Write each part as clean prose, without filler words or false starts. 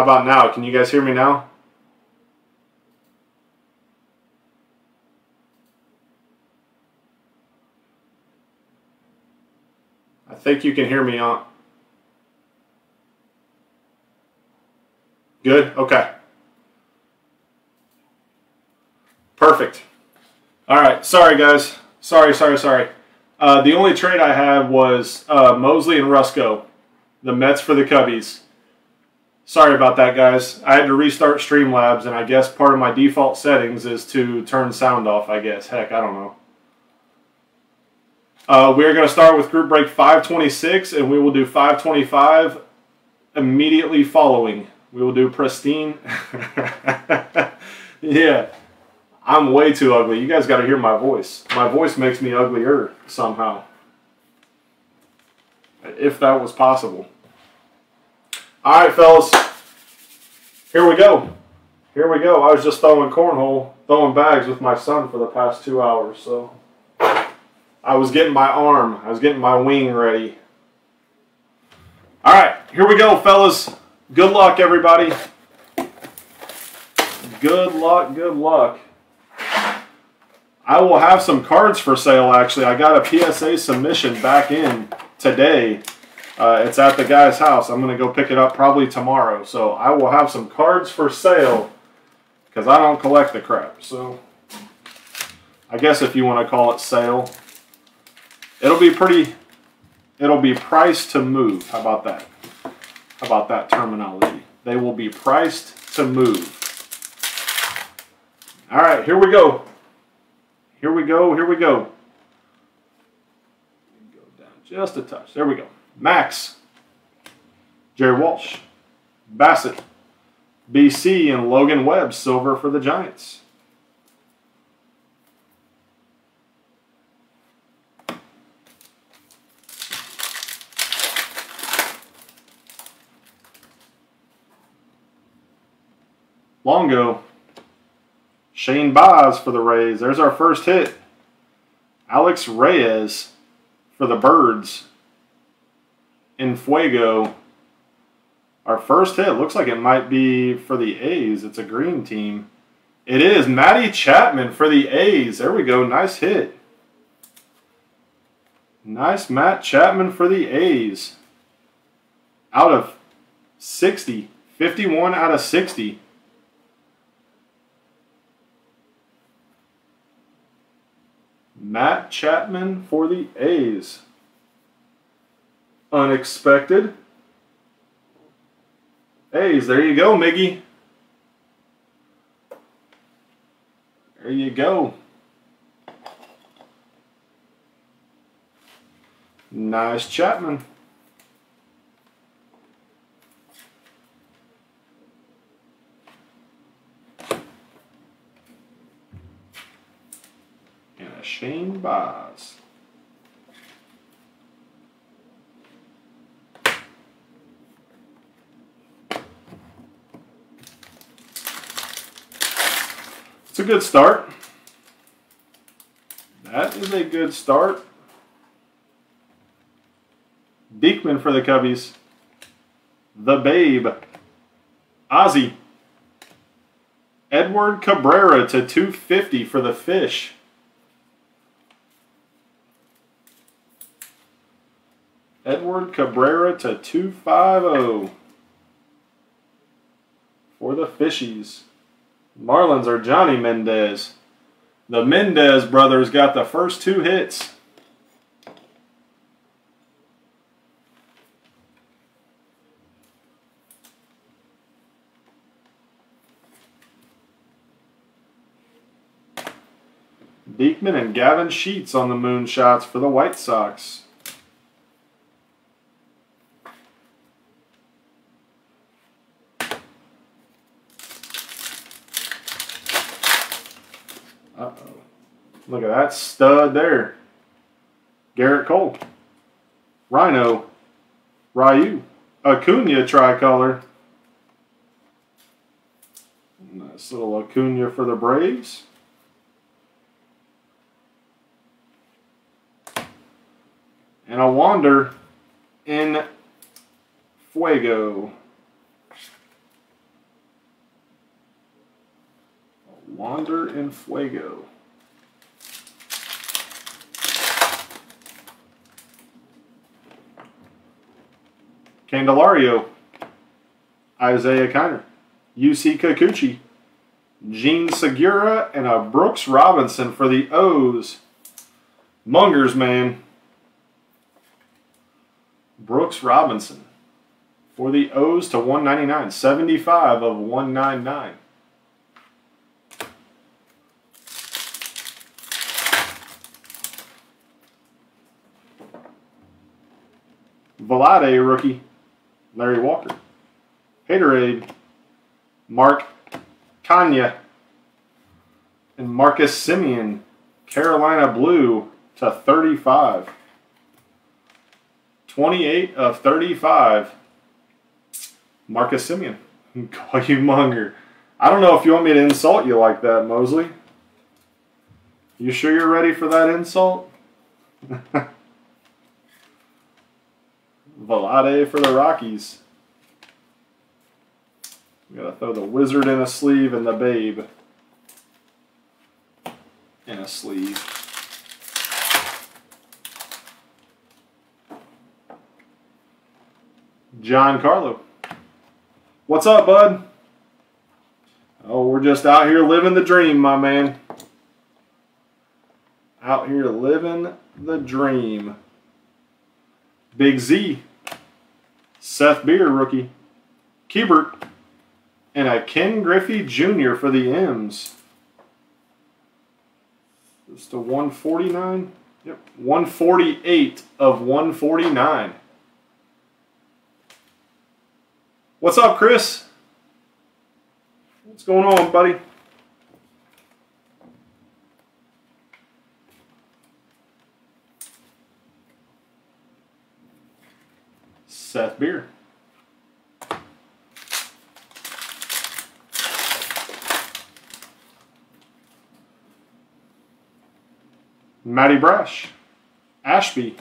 How about now? Can you guys hear me now? I think you can hear me on. Good? Okay. Perfect. All right. Sorry, guys. Sorry. The only trade I had was Mosley and Rusco, the Mets for the Cubbies. Sorry about that, guys. I had to restart Streamlabs, and I guess part of my default settings is to turn sound off, I guess. Heck, I don't know. We're going to start with group break 526, and we will do 525 immediately following. We will do Pristine. Yeah, I'm way too ugly. You guys got to hear my voice. My voice makes me uglier somehow. If that was possible. All right, fellas. Here we go. Here we go. I was just throwing throwing bags with my son for the past 2 hours, so I was getting my wing ready. All right, here we go, fellas. Good luck, everybody. Good luck, good luck. I will have some cards for sale, actually. I got a PSA submission back in today. It's at the guy's house. I'm going to go pick it up probably tomorrow. So I will have some cards for sale because I don't collect the crap. So I guess if you want to call it sale, it'll be priced to move. How about that? How about that terminology? They will be priced to move. All right, here we go. Here we go. Here we go. Go down just a touch. There we go. Max, Jerry Walsh, Bassett, BC, and Logan Webb, silver for the Giants. Longo, Shane Baz for the Rays. There's our first hit. Alex Reyes for the Birds. In Fuego. Our first hit looks like it might be for the A's. It's a green team. It is Matty Chapman for the A's. There we go. Nice hit. Nice Matt Chapman for the A's. Out of 60. 51 out of 60. Matt Chapman for the A's. Unexpected. A's, there you go, Miggy. There you go. Nice Chapman. And a Shane Baz. It's a good start. That is a good start. Diekman for the Cubbies. The Babe. Ozzie. Edward Cabrera to 250 for the Fish. Edward Cabrera to 250 for the Fishies. Marlins are Johnny Mendez. The Mendez brothers got the first 2 hits. Diekman and Gavin Sheets on the moonshots for the White Sox. Uh-oh. Look at that stud there. Garrett Cole. Rhino. Ryu. Acuna tricolor. Nice little Acuna for the Braves. And a Wander in Fuego. Wander in Fuego. Candelario. Isaiah Kiner. UC Kikuchi. Gene Segura and a Brooks Robinson for the O's. Mungers, man. Brooks Robinson for the O's to 199. 75 of 199. Vlade rookie. Larry Walker. Haterade. Mark Kanya. And Marcus Semien. Carolina Blue to 35. 28 of 35. Marcus Semien. Call you Munger. I don't know if you want me to insult you like that, Mosley. You sure you're ready for that insult? Vlade for the Rockies. We gotta throw the Wizard in a sleeve and the Babe in a sleeve. Giancarlo. What's up, bud? Oh, we're just out here living the dream, my man. Out here living the dream. Big Z. Seth Beer, rookie. Keibert. And a Ken Griffey Jr. for the M's. Just a 149. Yep, 148 of 149. What's up, Chris? What's going on, buddy? Seth Beer. Matty Brash. Ashby.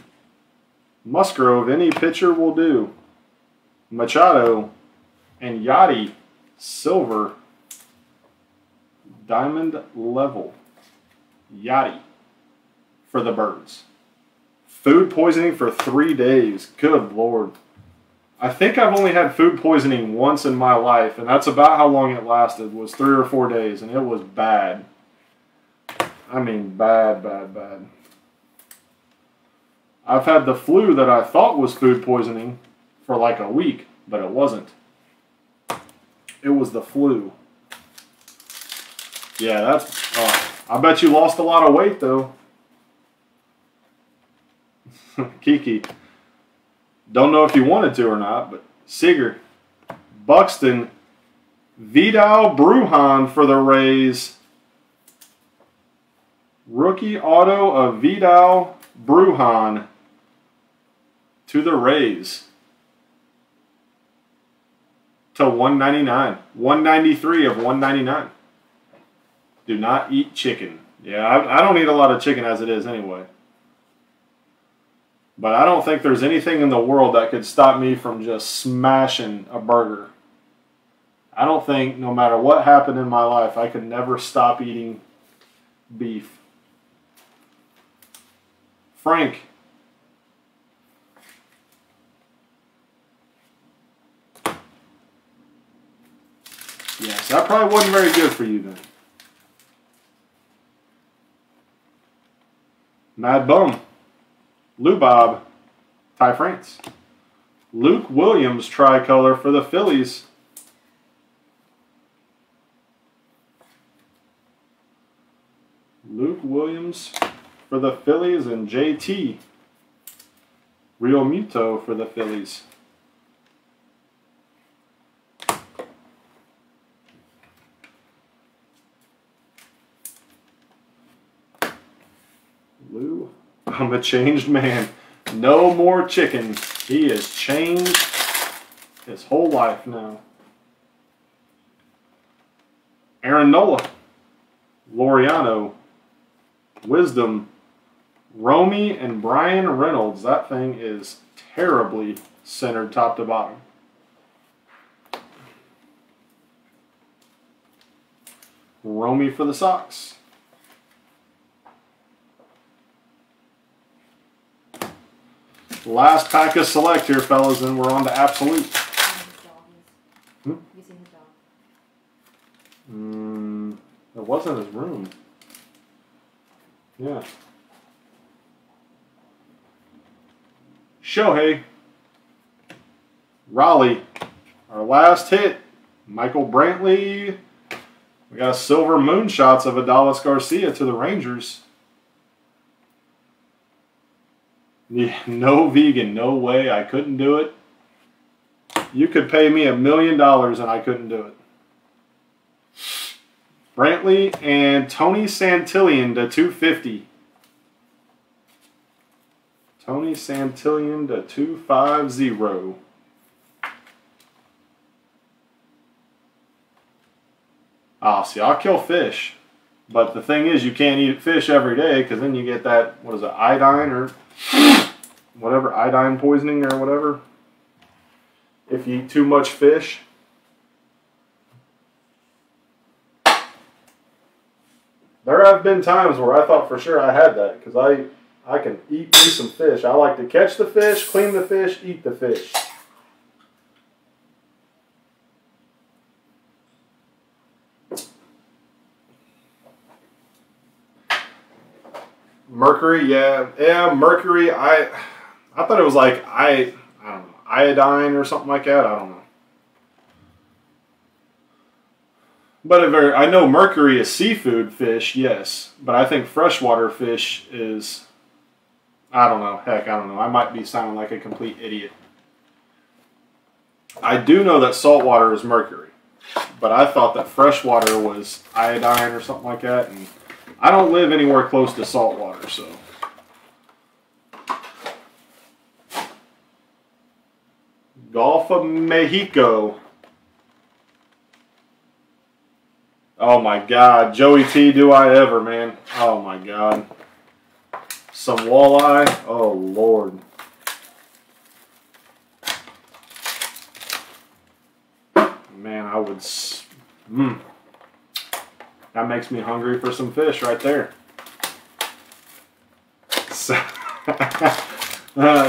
Musgrove. Any pitcher will do. Machado. And Yachty. Silver. Diamond level. Yachty. For the Birds. Food poisoning for 3 days. Good Lord. I think I've only had food poisoning once in my life, and that's about how long it lasted, was 3 or 4 days, and it was bad. I mean, bad, bad, bad. I've had the flu that I thought was food poisoning for like a week, but it wasn't. It was the flu. Yeah, that's... I bet you lost a lot of weight, though. Kiki. Don't know if you wanted to or not, but Seager. Buxton. Vidal Brujan for the Rays. Rookie auto of Vidal Brujan to the Rays. To 199. 193 of 199. Do not eat chicken. Yeah, I don't eat a lot of chicken as it is anyway. But I don't think there's anything in the world that could stop me from just smashing a burger. I don't think, no matter what happened in my life, I could never stop eating beef. Frank. Yes, that probably wasn't very good for you then. Mad Bum. Lou Bob. Ty France. Luke Williams tricolor for the Phillies. Luke Williams for the Phillies and JT. Real Muto for the Phillies. Lou, I'm a changed man. No more chicken. He has changed his whole life now. Aaron Nola. Laureano. Wisdom. Romy and Brian Reynolds. That thing is terribly centered top to bottom. Romy for the Sox. Last pack of select here, fellas, and we're on to absolute. Hmm? You seen his dog? It wasn't his room. Yeah. Shohei. Raleigh. Our last hit. Michael Brantley. We got silver moonshots of Adalis Garcia to the Rangers. Yeah, no vegan, no way, I couldn't do it. You could pay me $1 million and I couldn't do it. Brantley and Tony Santillan to 250. Tony Santillan to 250. Ah, see, I'll kill fish. But the thing is, you can't eat fish every day because then you get that, what is it, iodine or whatever, iodine poisoning or whatever. If you eat too much fish. There have been times where I thought for sure I had that because I can eat me some fish. I like to catch the fish, clean the fish, eat the fish. Mercury, yeah, Mercury. I thought it was like I don't know, iodine or something like that. I don't know. But I know mercury is seafood fish, yes. But I think freshwater fish is, I don't know. Heck, I don't know. I might be sounding like a complete idiot. I do know that saltwater is mercury. But I thought that freshwater was iodine or something like that. And I don't live anywhere close to saltwater, so. Gulf of Mexico. Oh my God, Joey T, do I ever, man. Oh my God. Some walleye, oh Lord. Man, I would, that makes me hungry for some fish right there.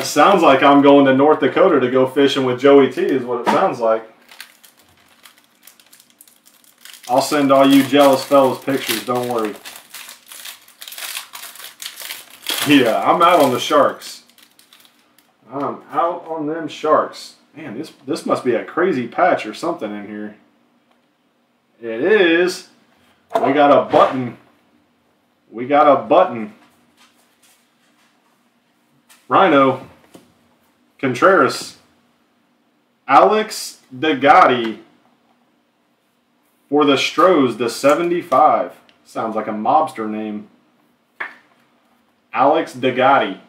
Sounds like I'm going to North Dakota to go fishing with Joey T is what it sounds like. I'll send all you jealous fellas pictures, don't worry. Yeah, I'm out on the sharks. I'm out on them sharks. Man, this must be a crazy patch or something in here. It is. We got a button. We got a button. Rhino. Contreras. Alex DeGotti. For the Stros, the 75. Sounds like a mobster name. Alex DeGotti.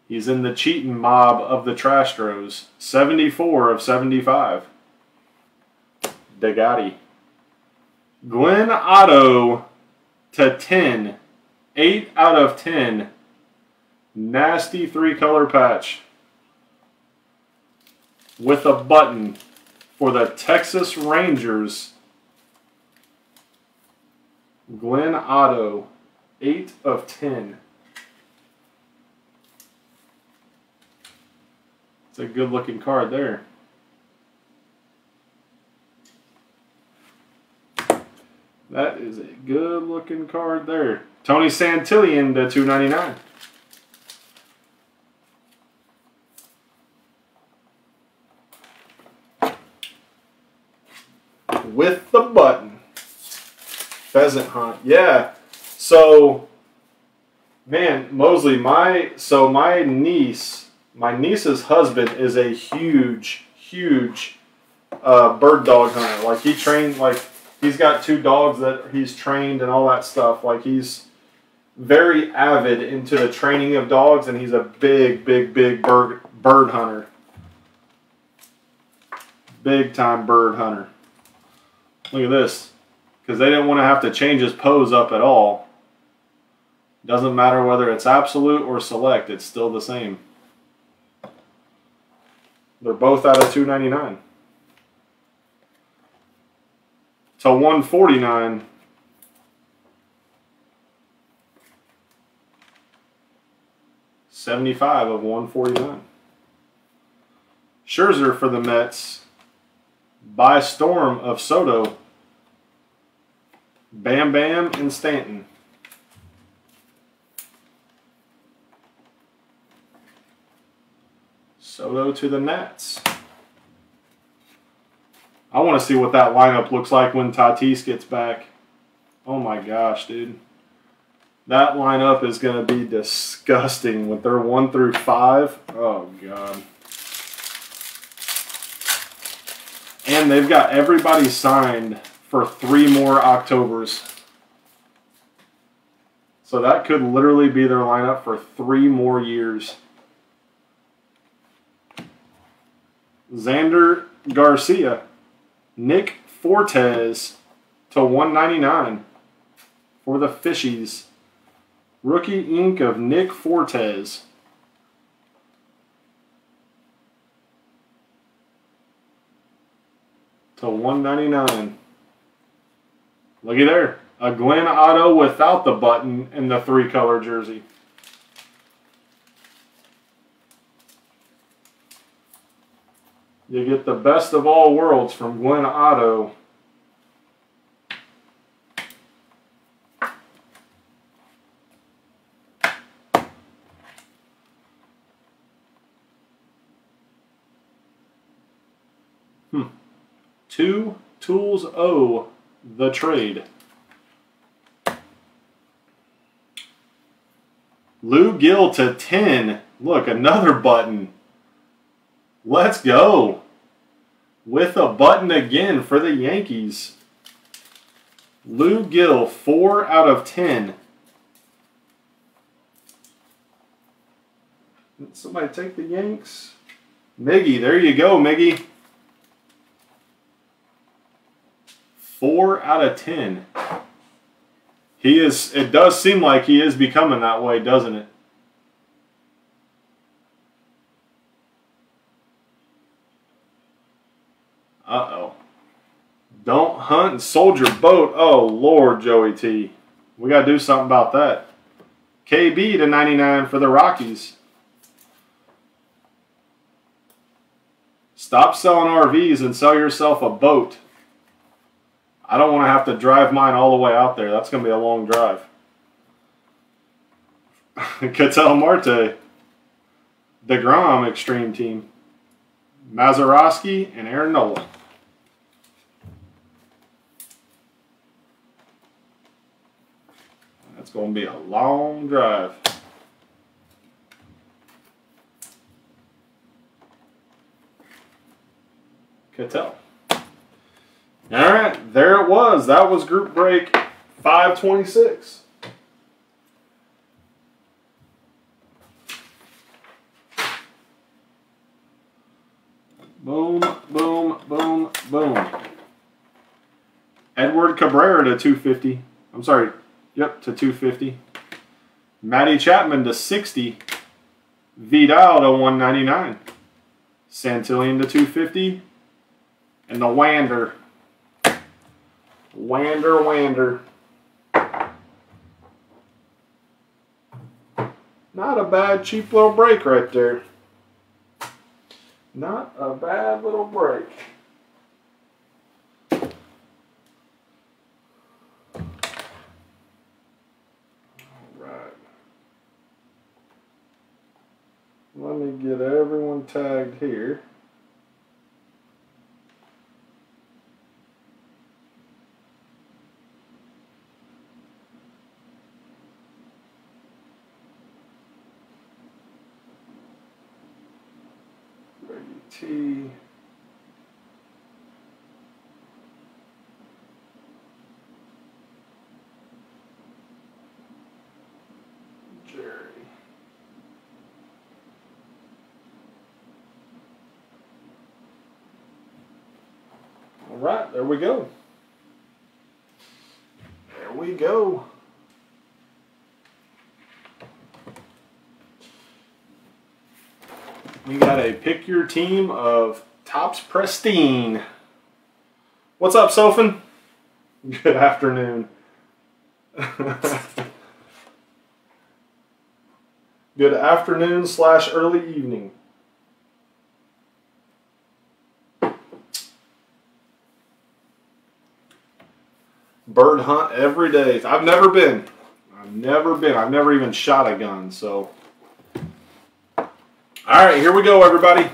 He's in the cheating mob of the Trastros. 74 of 75. DeGotti. Glenn Otto to 10. 8 out of 10. Nasty 3-color patch. With a button for the Texas Rangers. Glenn Otto, 8 of 10. It's a good looking card there. That is a good looking card there. Tony Santillan to 299. With the button. Pheasant hunt. Yeah. So, man, Mosley, my niece's husband is a huge bird dog hunter. Like, he trained, like, he's got 2 dogs that he's trained and all that stuff. Like, he's very avid into the training of dogs, and he's a big bird hunter. Big time bird hunter. Look at this. Because they didn't want to have to change his pose up at all. Doesn't matter whether it's absolute or select, it's still the same. They're both out of $2.99. to 149. $75 of 149. Scherzer for the Mets. By storm of Soto. Bam Bam and Stanton. Soto to the Nats. I want to see what that lineup looks like when Tatis gets back. Oh my gosh, dude. That lineup is going to be disgusting with their 1 through 5. Oh, God. And they've got everybody signed for 3 more Octobers. So that could literally be their lineup for 3 more years. Xander Garcia. Nick Fortes to 199 for the Fishies. Rookie ink of Nick Fortes. To 199. Looky there. A Glenn Otto without the button in the 3-color jersey. You get the best of all worlds from Glenn Otto. Two Tools O, the trade. Lou Gill to 10. Look, another button. Let's go. With a button again for the Yankees. Lou Gill, 4 out of 10. Did somebody take the Yanks? Miggy, there you go, Miggy. 4 out of 10. He is, it does seem like he is becoming that way, doesn't it? Uh-oh. Don't hunt and soldier boat. Oh, Lord, Joey T. We got to do something about that. KB to 99 for the Rockies. Stop selling RVs and sell yourself a boat. I don't want to have to drive mine all the way out there. That's going to be a long drive. Ketel Marte. DeGrom Extreme Team. Mazeroski and Aaron Nola. That's going to be a long drive. Ketel. All right, there it was. That was group break 526. Boom, boom, boom, boom. Edward Cabrera to 250. I'm sorry. Yep, to 250. Matty Chapman to 60. Vidal to 199. Santillan to 250. And the Wander. Wander. Not a bad, cheap little break right there. Not a bad little break. All right. Let me get everyone tagged here. T. Jerry. All right, there we go. There we go. We got a pick your team of Topps Pristine. What's up, Sofin? Good afternoon. Good afternoon / early evening. Bird hunt every day. I've never been. I've never even shot a gun, so. All right, here we go, everybody.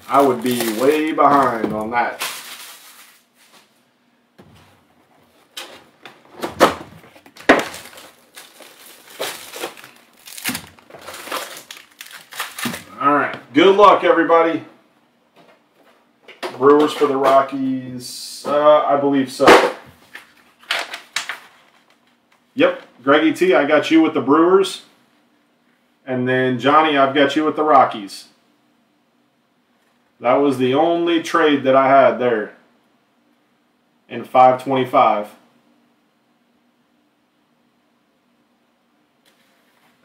I would be way behind on that. All right, good luck, everybody. Brewers for the Rockies, I believe so. Yep, Greggy T, I got you with the Brewers. And then Johnny, I've got you with the Rockies. That was the only trade that I had there in 525.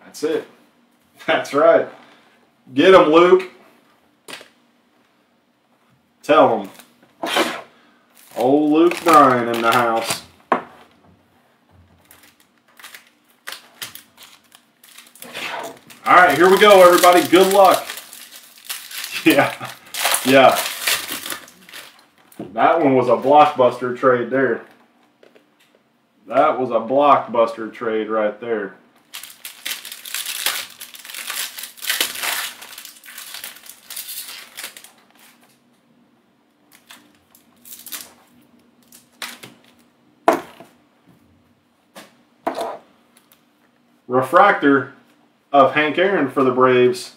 That's it. That's right. Get him, Luke. Tell him. Old Luke Bryan in the house. All right, here we go, everybody. Good luck. Yeah. Yeah. That one was a blockbuster trade there. That was a blockbuster trade right there. Refractor of Hank Aaron for the Braves.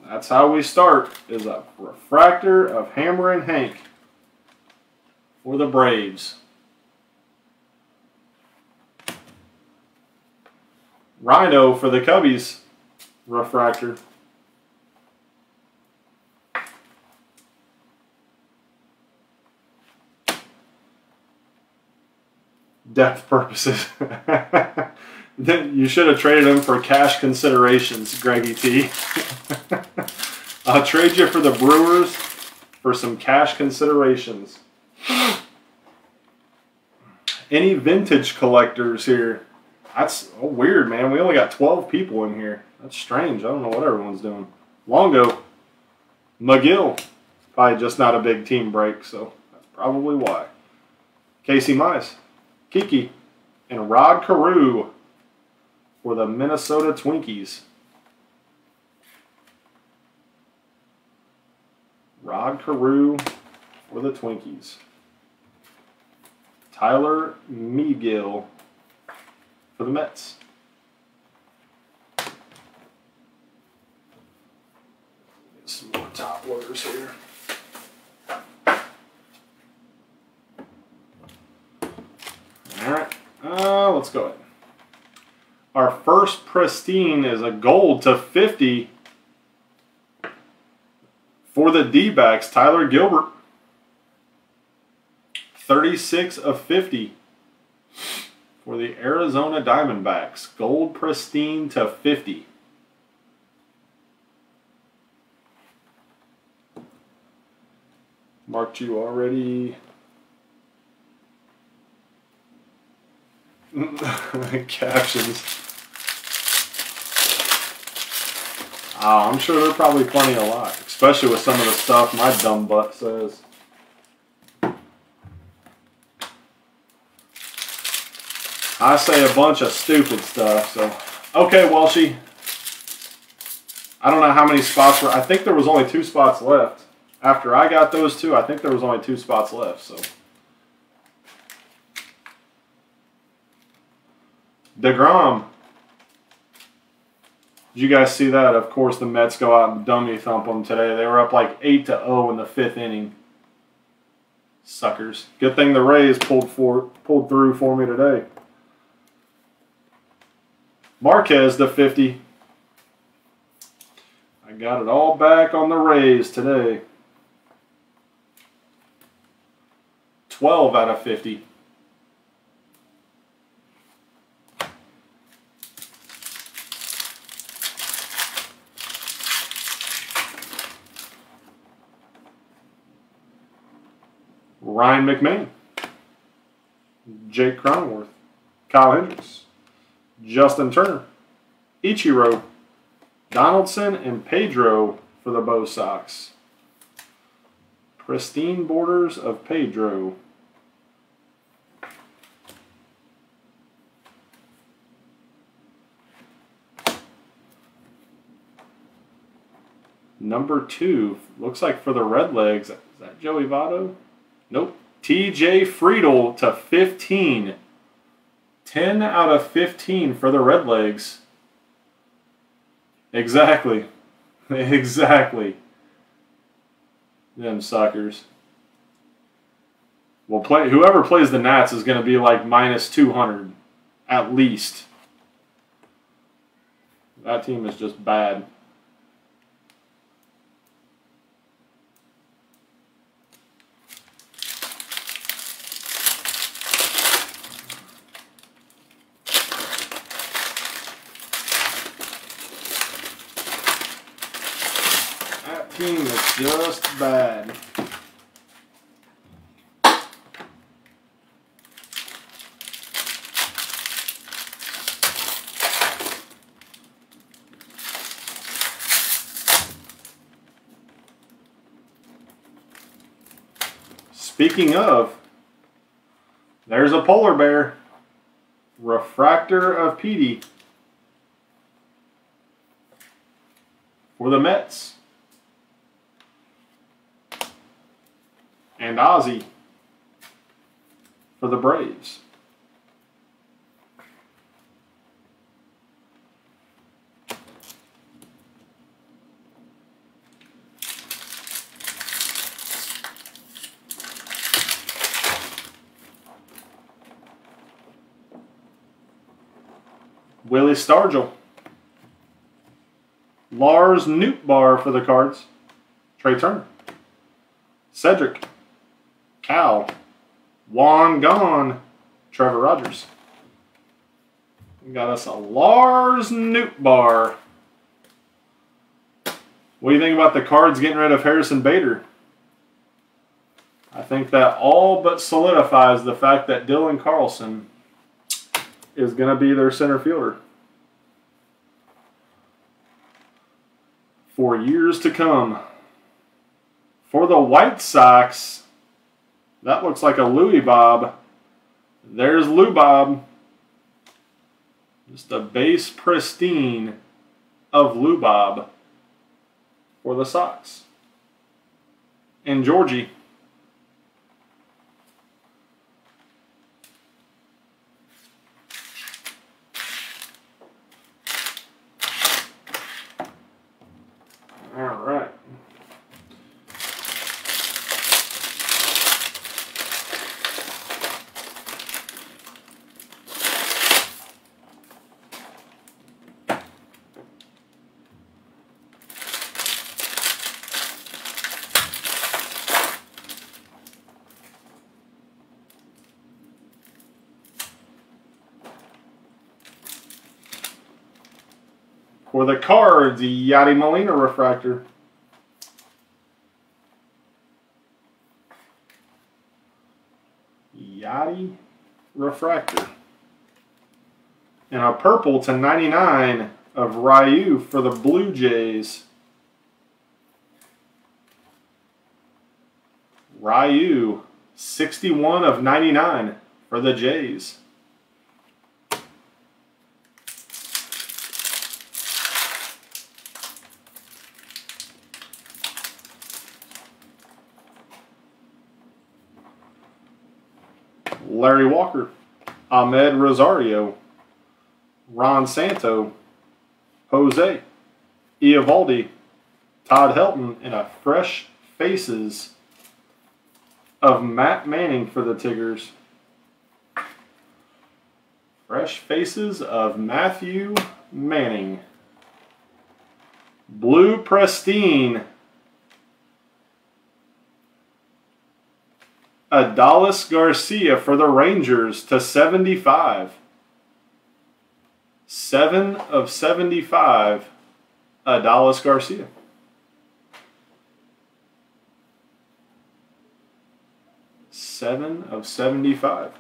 That's how we start, is a refractor of Hammer and Hank for the Braves. Rhino for the Cubbies, refractor. Depth purposes. Then you should have traded him for cash considerations, Greggy T. I'll trade you for the Brewers for some cash considerations. Any vintage collectors here? That's weird, man. We only got 12 people in here. That's strange. I don't know what everyone's doing. Longo. McGill. Probably just not a big team break, so that's probably why. Casey Mize. Kiki. And Rod Carew for the Minnesota Twinkies. Rod Carew for the Twinkies. Tyler Megill for the Mets. Get some more top loaders here. All right, let's go ahead. Our first Pristine is a gold to 50 for the D-backs, Tyler Gilbert. 36 of 50 for the Arizona Diamondbacks. Gold Pristine to 50. Marked you already. Captions. Oh, I'm sure they're probably plenty a lot, especially with some of the stuff my dumb butt says. I say a bunch of stupid stuff, so. Okay, Welshie. I don't know how many spots were. I think there was only 2 spots left. After I got those 2, I think there was only 2 spots left, so. DeGrom. Did you guys see that? Of course, the Mets go out and dummy thump them today. They were up like 8-0 in the 5th inning. Suckers. Good thing the Rays pulled through for me today. Marquez to 50. I got it all back on the Rays today. 12 out of 50. Ryan McMahon. Jake Cronenworth, Kyle Hendricks, Justin Turner, Ichiro, Donaldson, and Pedro for the Bo Sox. Pristine borders of Pedro. Number 2, looks like for the Redlegs. Is that Joey Votto? Nope. TJ Friedl to 15. 10 out of 15 for the Redlegs. Exactly. Exactly. Them suckers. Well, whoever plays the Nats is going to be like minus 200 at least. That team is just bad. That team is just bad. Speaking of, there's a polar bear. Refractor of Petey for the Mets. And Ozzy for the Braves. Willie Stargell. Lars Nootbaar for the Cards. Trey Turner. Cedric. Cal. Juan gone. Trevor Rogers. We got us a Lars Nootbaar. What do you think about the Cards getting rid of Harrison Bader? I think that all but solidifies the fact that Dylan Carlson is going to be their center fielder for years to come. For the White Sox, that looks like a Louis Bob. There's Lou Bob. Just a base pristine of Lou Bob for the Sox. And Georgie. All right. For the Cards, Yadi Molina refractor. Yadi refractor. And a purple to 99 of Ryu for the Blue Jays. Ryu, 61 of 99 for the Jays. Larry Walker, Ahmed Rosario, Ron Santo, Jose, Eovaldi, Todd Helton, and a fresh faces of Matt Manning for the Tigers. Fresh faces of Matthew Manning. Blue Pristine. Adolis Garcia for the Rangers to 75. 7 of 75. Adolis Garcia. Seven of 75.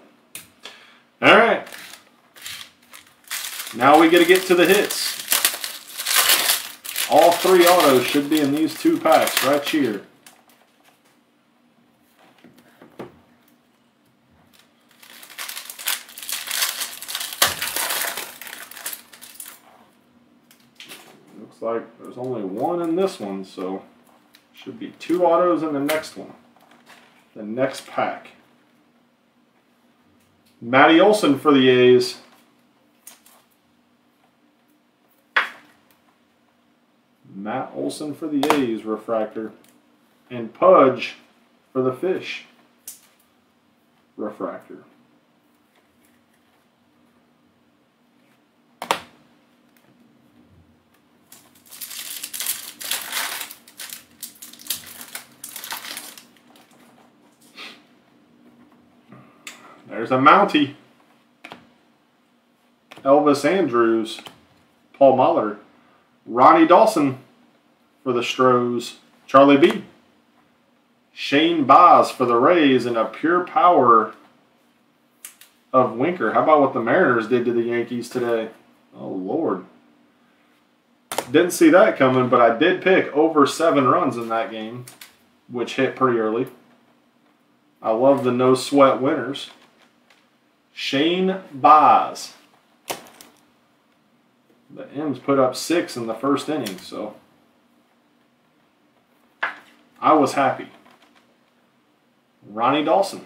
Now we get to get to the hits. All 3 autos should be in these 2 packs right here. Looks like there's only 1 in this one, so should be 2 autos in the next one. The next pack. Matty Olson for the A's. Matt Olson for the A's refractor. And Pudge for the Fish refractor. There's a Mountie. Elvis Andrews. Paul Mahler. Ronnie Dawson for the Stros. Charlie B. Shane Baz for the Rays, and a pure power of Winker. How about what the Mariners did to the Yankees today? Oh, Lord. Didn't see that coming, but I did pick over 7 runs in that game, which hit pretty early. I love the no-sweat winners. Shane Baz. The M's put up 6 in the first inning, so I was happy. Ronnie Dawson.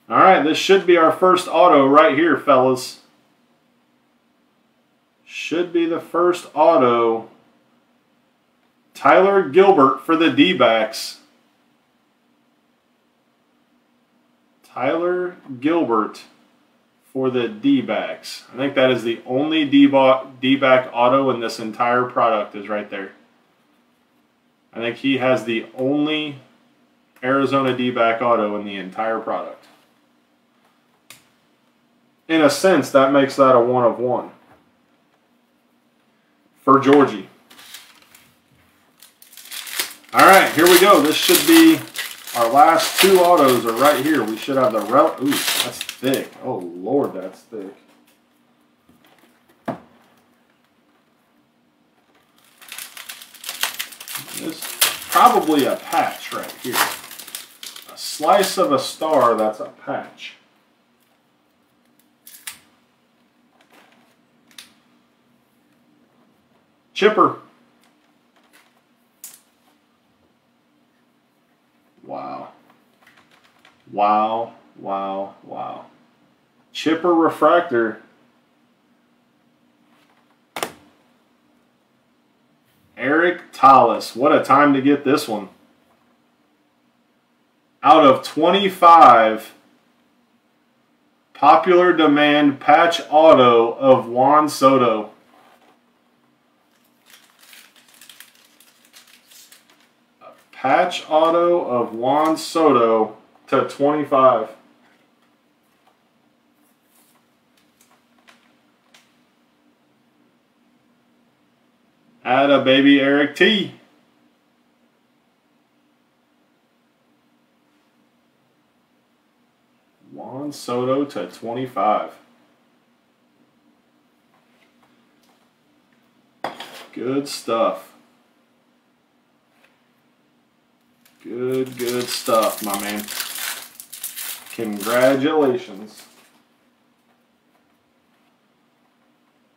All right, this should be our first auto right here, fellas. Should be the first auto. Tyler Gilbert for the D-backs. Tyler Gilbert for the D-backs. I think that is the only D-back auto in this entire product is right there. I think he has the only Arizona D-back auto in the entire product. In a sense, that makes that a 1 of 1 for Georgie. All right, here we go. This should be our last 2 autos are right here. We should have the ooh, that's thick. Oh, Lord, that's thick. This is probably a patch right here. A slice of a star, that's a patch. Chipper. Wow. Wow, wow, wow. Chipper refractor. Eric Tallis. What a time to get this one. Out of 25, popular demand patch auto of Juan Soto. Patch auto of Juan Soto to 25. Add a baby Eric T. Juan Soto to 25. Good stuff. Good stuff, my man. Congratulations.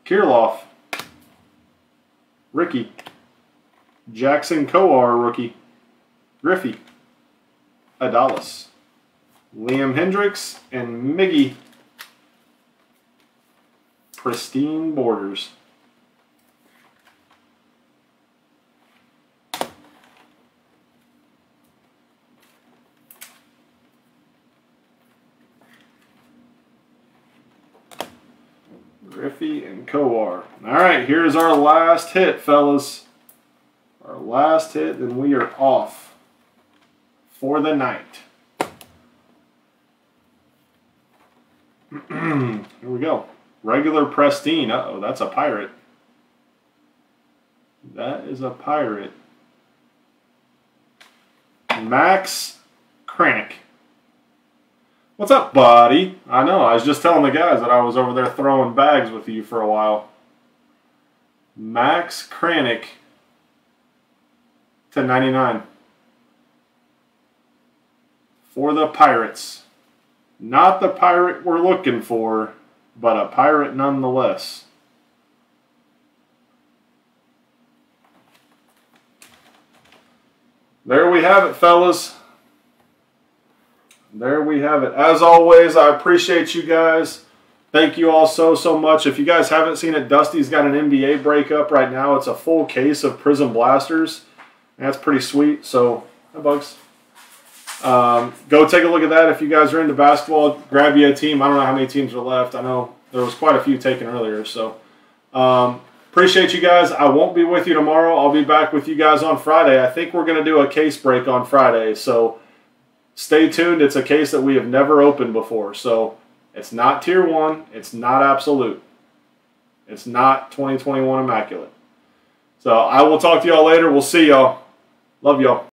Kirilloff. Ricky. Jackson Kowar, rookie. Griffey. Adalis. Liam Hendricks and Miggy. Pristine borders. Griffey and Kowar. All right, here's our last hit, fellas. Our last hit, then we are off for the night. Here we go. Regular Pristine. Uh-oh, that's a pirate. That is a pirate. Max Kranick What's up, buddy? I know, I was just telling the guys that I was over there throwing bags with you for a while. Max Kranick to 99 for the Pirates. Not the Pirate we're looking for, but a Pirate nonetheless. There we have it, fellas. There we have it. As always, I appreciate you guys. Thank you all so much. If you guys haven't seen it, Dusty's got an NBA breakup right now. It's a full case of Prism Blasters. That's pretty sweet. So, hi, Bugs. Go take a look at that if you guys are into basketball. Grab you a team. I don't know how many teams are left. I know there was quite a few taken earlier. So, appreciate you guys. I won't be with you tomorrow. I'll be back with you guys on Friday. I think we're going to do a case break on Friday. So, stay tuned. It's a case that we have never opened before. So, it's not Tier 1. It's not Absolute. It's not 2021 Immaculate. So, I will talk to y'all later. We'll see y'all. Love y'all.